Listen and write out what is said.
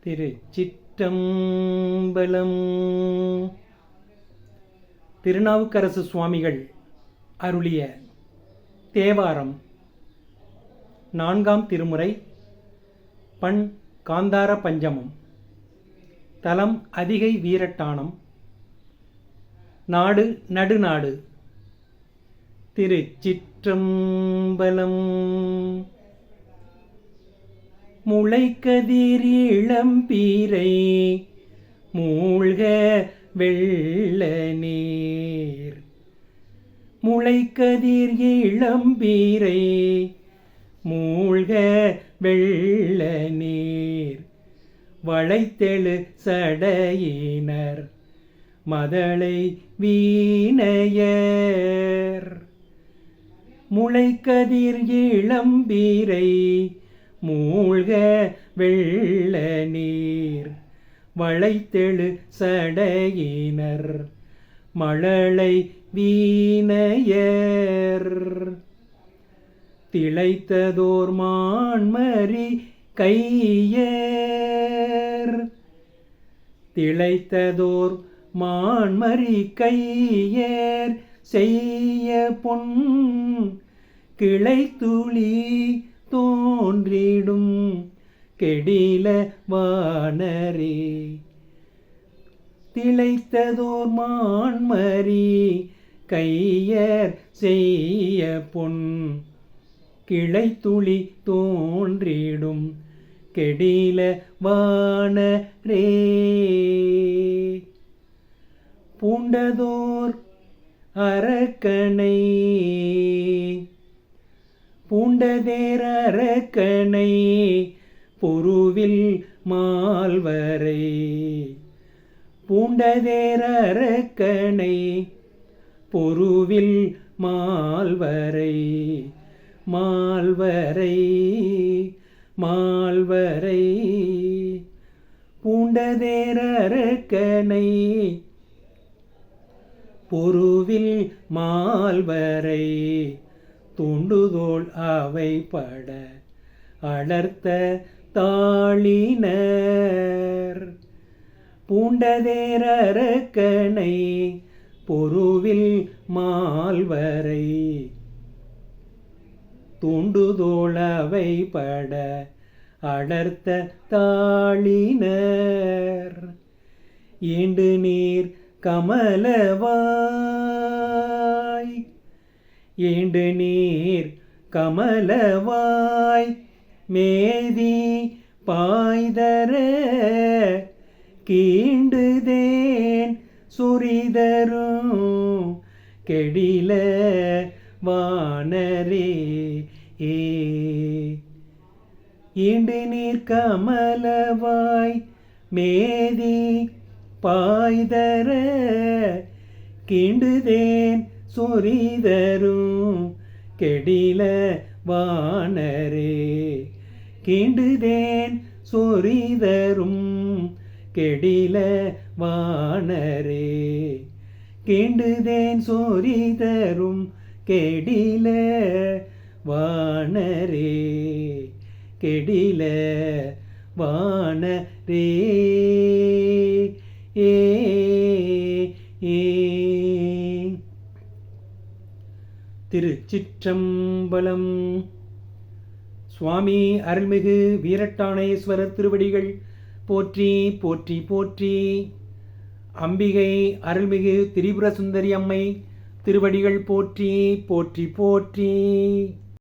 திருச்சிற்றம்பலம். திருநாவுக்கரசு சுவாமிகள் அருளிய தேவாரம் 4ஆம் திருமுறை. பண் காந்தார பஞ்சமம். தலம் அதிகை வீரட்டானம். நாடு நடுநாடு. திருச்சிற்றம்பலம். முளைக்கதிர் இளம்பீரை மூழ்க வெள்ள நீர். முளைக்கதிர் இளம்பீரை மூழ்க வெள்ள நீர். வளைத்தெழு சடையினர் மதலை வீணையர். முளைக்கதிர் இளம்பீரை மூழ்க வெள்ள நீர். வளைத்தெழு சடையினர் மழலை வீணையர். திளைத்ததோர் மான்மரி கையர். திளைத்ததோர் மான்மரி கையர் செய்ய பொன் கிளைத்துளி தோன்றிடும் கெடில வானரே. திளைத்ததோர் மான்மரி கையர் செய்ய பொன் கிளைத்துளி தோன்றிடும் கெடில வானரே. பூண்டதோர் அரக்கனை பூண்டதேர் அரக்கனை பொருவில் மால்வரை. பூண்டதேர் அரக்கனை பொருவில் மால்வரை. மால்வரை மால்வரை. பூண்டதேர் அரக்கனை பொருவில் மால்வரை. துண்டுதோள் அவை பட அடர்த்த தாளினர். பூண்டதேர் அரக்கனை பொருவில் மால்வரை. துண்டுதோள் அவை பட அடர்த்த தாளினர். ஈண்டு நீர் கமலவாய். ஈண்டு நீர் கமலவாய் மேதி பாய்தர கீண்டுதேன் சுரிதரும் கெடில வானரே. ஈண்டு நீர் கமலவாய் மேதி பாய்தர கீண்டுதேன் சொரிதரும் கெடில வானரே. கீண்டுதேன் சொரிதரும் கெடில வானரே. கீண்டுதேன் சொரிதரும் கெடில வானரே. கெடில வானரே. ஏ திருச்சிற்றம்பலம். சுவாமி அருள்மிகு வீரட்டானேஸ்வரர் திருவடிகள் போற்றி போற்றி போற்றி. அம்பிகை அருள்மிகு திரிபுர சுந்தரி அம்மை திருவடிகள் போற்றி போற்றி போற்றி.